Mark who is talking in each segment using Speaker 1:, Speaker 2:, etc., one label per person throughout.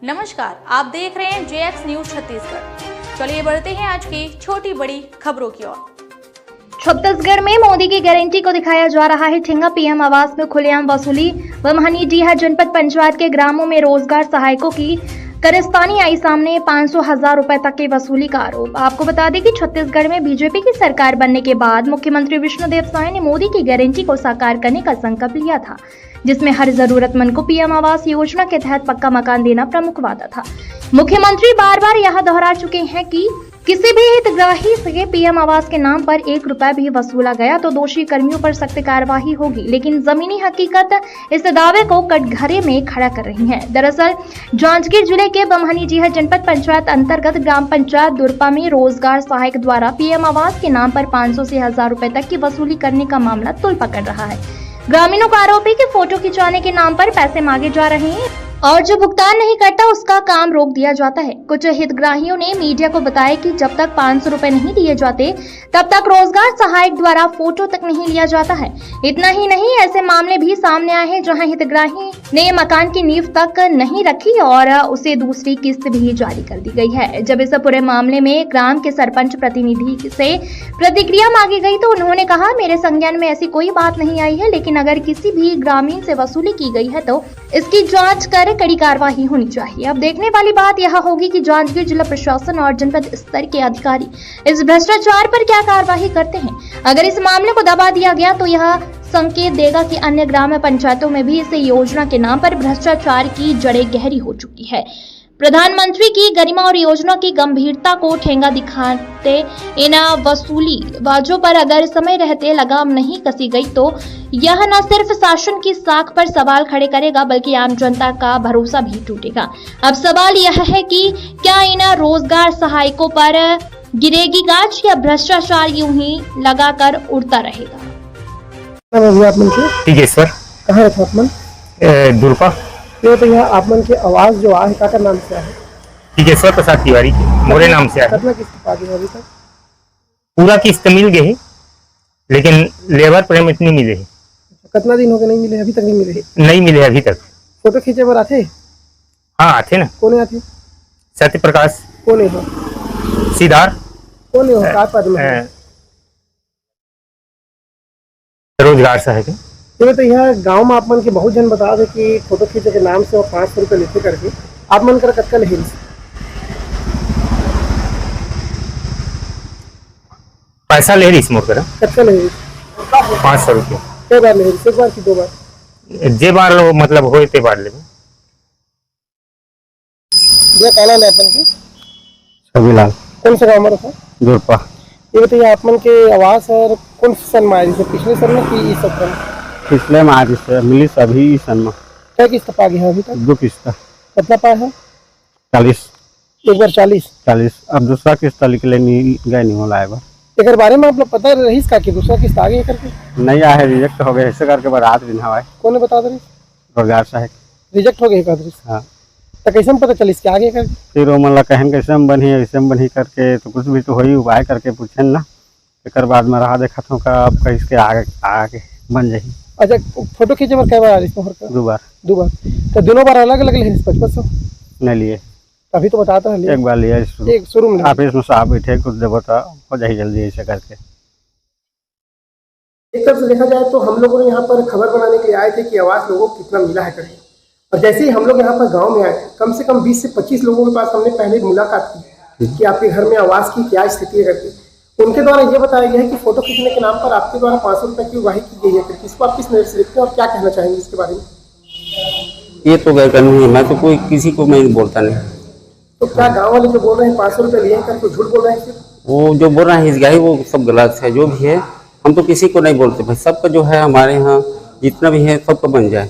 Speaker 1: नमस्कार, आप देख रहे हैं JX न्यूज छत्तीसगढ़। चलिए बढ़ते हैं आज की छोटी बड़ी खबरों की ओर।
Speaker 2: छत्तीसगढ़ में मोदी की गारंटी को दिखाया जा रहा है ठेंगा। पीएम आवास में खुलेआम वसूली। बमहनी-डीहा जनपद पंचायत के ग्रामों में रोजगार सहायकों की कारस्तानी आई सामने। 500,000 रुपए तक की वसूली का आरोप। आपको बता दें कि छत्तीसगढ़ में बीजेपी की सरकार बनने के बाद मुख्यमंत्री विष्णुदेव साय ने मोदी की गारंटी को साकार करने का संकल्प लिया था, जिसमें हर जरूरतमंद को पीएम आवास योजना के तहत पक्का मकान देना प्रमुख वादा था। मुख्यमंत्री बार बार यह दोहरा चुके हैं कि किसी भी हितग्राही से पीएम आवास के नाम पर 1 रुपया भी वसूला गया तो दोषी कर्मियों पर सख्त कार्रवाई होगी, लेकिन जमीनी हकीकत इस दावे को कटघरे में खड़ा कर रही है। दरअसल जांजगीर जिले के बमहनी-डीहा जनपद पंचायत अंतर्गत ग्राम पंचायत दुरपा में रोजगार सहायक द्वारा पीएम आवास के नाम पर 500 से 1000 रुपए तक की वसूली करने का मामला तूल पकड़ रहा है। ग्रामीणों का आरोप है कि फोटो खिंचवाने के नाम पर पैसे मांगे जा रहे हैं और जो भुगतान नहीं करता उसका काम रोक दिया जाता है। कुछ हितग्राहियों ने मीडिया को बताया कि जब तक 500 रुपए नहीं दिए जाते तब तक रोजगार सहायक द्वारा फोटो तक नहीं लिया जाता है। इतना ही नहीं, ऐसे मामले भी सामने आए हैं जहां हितग्राही ने मकान की नींव तक नहीं रखी और उसे दूसरी किस्त भी जारी कर दी गई है। जब इस पूरे मामले में ग्राम के सरपंच प्रतिनिधि से प्रतिक्रिया मांगी गई तो उन्होंने कहा, मेरे संज्ञान में ऐसी कोई बात नहीं आई है, लेकिन अगर किसी भी ग्रामीण से वसूली की गई है तो इसकी जांच कर कड़ी कार्रवाई होनी चाहिए। अब देखने वाली बात यह होगी कि जांजगीर जिला प्रशासन और जनपद स्तर के अधिकारी इस भ्रष्टाचार पर क्या कार्रवाई करते हैं। अगर इस मामले को दबा दिया गया तो यह संकेत देगा कि अन्य ग्राम पंचायतों में भी इस योजना के नाम पर भ्रष्टाचार की जड़ें गहरी हो चुकी है। प्रधानमंत्री की गरिमा और योजना की गंभीरता को ठेंगा दिखाते इन वसूली वाजों पर अगर समय रहते लगाम नहीं कसी गई तो यह न सिर्फ शासन की साख पर सवाल खड़े करेगा बल्कि आम जनता का भरोसा भी टूटेगा। अब सवाल यह है कि क्या इन रोजगार सहायकों पर गिरेगी गाज या भ्रष्टाचार यूं ही लगाकर उड़ता रहेगा।
Speaker 3: ठीक है सर।
Speaker 4: कहाँ रहते आप मन?
Speaker 3: दुर्पा।
Speaker 4: तो यहाँ आप मन की आवाज जो है का नाम से है?
Speaker 3: ठीक है सर, प्रसाद तिवारी मोरे नाम से है।
Speaker 4: कितना किस्त पा दिया अभी तक?
Speaker 3: पूरा किस्त मिल गए है, लेकिन लेबर पेमेंट नहीं मिले है।
Speaker 4: कितना दिन हो गए नहीं मिले? अभी तक नहीं मिले?
Speaker 3: नहीं मिले अभी तक।
Speaker 4: फोटो खींचे पर आते?
Speaker 3: हाँ आते ना।
Speaker 4: कौन आते?
Speaker 3: सत्य प्रकाश।
Speaker 4: कौन है हो?
Speaker 3: सिद्धार्थ।
Speaker 4: कौन है हो? का पद में?
Speaker 3: रोजगार सहायक।
Speaker 4: तो यहाँ गांव में आप मन के बहुत जन बता दे कि फोटो खींचे के नाम से 500 रुपए लेते करके आप मन कर कत्का ले
Speaker 3: पैसा ले रही मोर कर
Speaker 4: कत्का ले
Speaker 3: 500 रुपये।
Speaker 4: कई बार ले? एक बार की 2 बार?
Speaker 3: जे बार लो मतलब हो ते बार ले।
Speaker 4: काला ले अपन की
Speaker 3: छविलाल।
Speaker 4: कौन सा गाँव में रखा?
Speaker 3: दुर्पा।
Speaker 4: ये बताइए आप मन के आवास और कौन सन में आई? पिछले सन में कि इस सन में?
Speaker 3: पिछले मार्च से मिली सभी सन में।
Speaker 4: क्या किस्त पा गया अभी तक?
Speaker 3: 2 किस्त।
Speaker 4: कितना पाया है?
Speaker 3: 40।
Speaker 4: एक बार 40।
Speaker 3: अब दूसरा किस्त निकले नहीं गए नहीं होला है।
Speaker 4: एक बारे में आप लोग पता रहीस का कि दूसरा किस्त आ गया करके?
Speaker 3: नहीं आया है, रिजेक्ट हो गए ऐसे करके बारात दिन हवा है।
Speaker 4: कौन बता दे?
Speaker 3: रोजगार सहायक।
Speaker 4: रिजेक्ट हो गया दृश्य?
Speaker 3: हाँ।
Speaker 4: तो कैसे हम पता चलिस कि आगे करके?
Speaker 3: फिर वो मतलब कहन कैसे हम बनी ऐसे हम बनी करके तो कुछ भी तो वही उपाय करके पूछे ना। एक बाद में रहा देखा था का अब कहीं के आगे बन जाए।
Speaker 4: अच्छा, फोटो खींचे बार कई बार आ रही?
Speaker 3: 2 बार।
Speaker 4: 2 बार। तो दोनों बार अलग अलग ले 5500
Speaker 3: नहीं लिए।
Speaker 4: अभी तो बताता है
Speaker 3: एक बार लिया
Speaker 4: एक शुरू में
Speaker 3: ऑफिस में साहब बैठे कुछ देव हो जाए जल्दी ऐसे करके।
Speaker 4: एक तरफ से देखा जाए तो हम लोगों ने यहाँ पर खबर बनाने के लिए आए थे कि आवास लोगों को कितना मिला है करके, और जैसे ही हम लोग यहाँ पर गांव में आए कम से कम 20 से 25 लोगों के पास हमने पहले मुलाकात की कि आपके घर में आवास की क्या स्थिति है करके। उनके द्वारा ये बताया गया है कि फोटो खींचने के नाम पर आपके द्वारा 500 रुपए की उगाही की गई है करके। इसको आप किस नजर से देखते हैं और क्या कहना चाहेंगे इसके बारे में?
Speaker 5: ये तो गैर कानूनी है, मैं तो कोई किसी को मैं बोलता नहीं।
Speaker 4: तो क्या गाँव वाले जो बोल रहे हैं 500 रुपए लिए करके झूठ बोल रहे हैं?
Speaker 5: वो जो बोल रहे हैं हिजगाही वो सब गलत है। जो भी है हम तो किसी को नहीं बोलते भाई, सबका जो है हमारे यहाँ जितना भी है सबका बन जाए।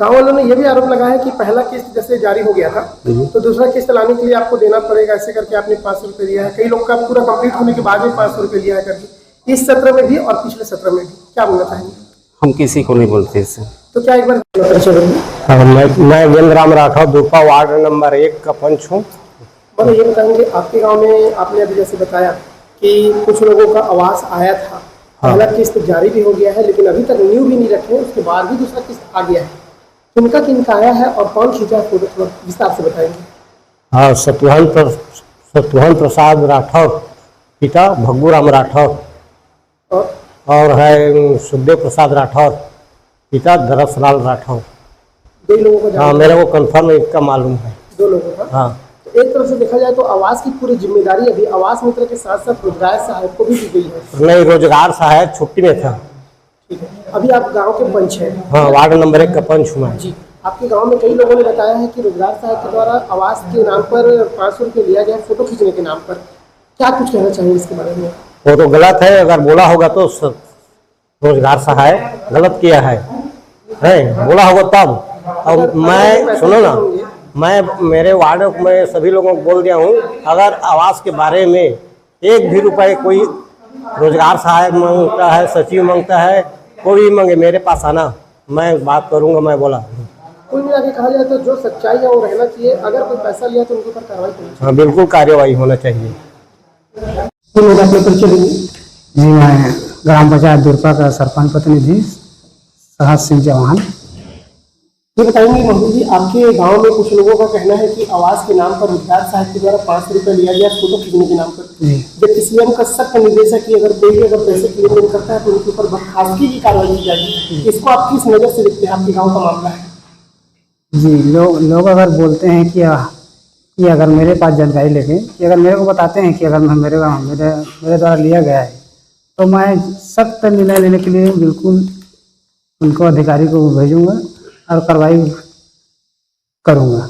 Speaker 4: गाँव वालों ने यह भी आरोप लगाया है कि पहला किस्त जैसे जारी हो गया था तो दूसरा किस्त लाने के लिए आपको देना पड़ेगा, ऐसे करके आपने 500 रुपए लिया है। कई लोग का पूरा कंप्लीट होने के बाद में 500 रुपए लिया है करके, इस सत्र में भी और पिछले सत्र में भी। क्या बोलना चाहेंगे?
Speaker 5: हम किसी को नहीं बोलते इससे।
Speaker 4: तो क्या एक बार
Speaker 6: मैं वीरेंद्र राम राठौर दुर्पा वार्ड नंबर 1 का पंच हूँ।
Speaker 4: मतलब ये बताएंगे आपके गांव में आपने अभी जैसे बताया कि कुछ लोगों का आवास आया था, पहला किस्त जारी भी हो गया है लेकिन अभी तक नींव भी नहीं रखे, उसके बाद भी दूसरा किस्त आ गया है, किनका किनका आया है और कौन खींचा है फोटो, थोड़ा विस्तार से बताएंगे।
Speaker 6: हाँ, सतुहन प्रसाद राठौर पिता भग्गूराम राठौर और है सुखदेव प्रसाद राठौर पिता दरसलाल राठौर।
Speaker 4: दो लोगों को
Speaker 6: हाँ, मेरे को कंफर्म इसका मालूम है।
Speaker 4: 2 लोगों का।
Speaker 6: हाँ,
Speaker 4: तो एक तरफ से देखा जाए तो आवास की पूरी जिम्मेदारी अभी आवास मित्र के साथ साथ रोजगार सहायक को भी दी गई है।
Speaker 6: नहीं, रोजगार सहायक छुट्टी में था।
Speaker 4: ठीक है, अभी आप गांव के पंच हैं।
Speaker 6: हाँ, वार्ड नंबर 1 का पंच हूँ मैं।
Speaker 4: जी, आपके गांव में कई लोगों ने बताया है कि रोजगार सहायक के द्वारा आवास के नाम पर 500 रुपये लिया गया फोटो खींचने के नाम पर, क्या कुछ कहना चाहिए इसके बारे में?
Speaker 6: वो तो गलत है, अगर बोला होगा तो रोजगार सहायक गलत किया है बोला होगा तब। और मैं सुनो ना, मैं मेरे वार्ड में सभी लोगों को बोल दिया हूँ, अगर आवास के बारे में 1 भी रुपए कोई रोजगार सहायक मांगता है, सचिव मांगता है, कोई मांगे मेरे पास आना, मैं बात करूँगा। मैं बोला
Speaker 4: कुल मिला के कहा जाए तो जो सच्चाई है वो रहना चाहिए, अगर कोई पैसा लिया तो उनके ऊपर कार्रवाई करनी चाहिए।
Speaker 6: हाँ, बिल्कुल कार्यवाही होना चाहिए।
Speaker 4: तो मेरा अपना परिचय देंगे।
Speaker 7: जी, मैं ग्राम पंचायत दुर्पा का सरपंच प्रतिनिधि सहज सिंह चौहान।
Speaker 4: ये बताएंगे महबूब जी, आपके गांव में कुछ लोगों का कहना है कि आवास के नाम पर रोजगार सहायक के द्वारा 500 रुपये लिया गया फोटो खींचने के नाम पर, जबकि सीएम का सख्त निर्देश है कि अगर कोई भी अगर पैसे की लेन करता है तो उनके ऊपर बर्खास्तगी की कार्रवाई की जाएगी। इसको आप किस नजर से देखते हैं? आपके गाँव का मामला है।
Speaker 7: जी, लोग अगर बोलते हैं कि अगर मेरे पास जानकारी लेके कि अगर मेरे को बताते हैं कि अगर मेरे द्वारा लिया गया है तो मैं सख्त निर्णय लेने के लिए बिल्कुल उनको अधिकारी को भेजूंगा और कार्रवाई करूंगा।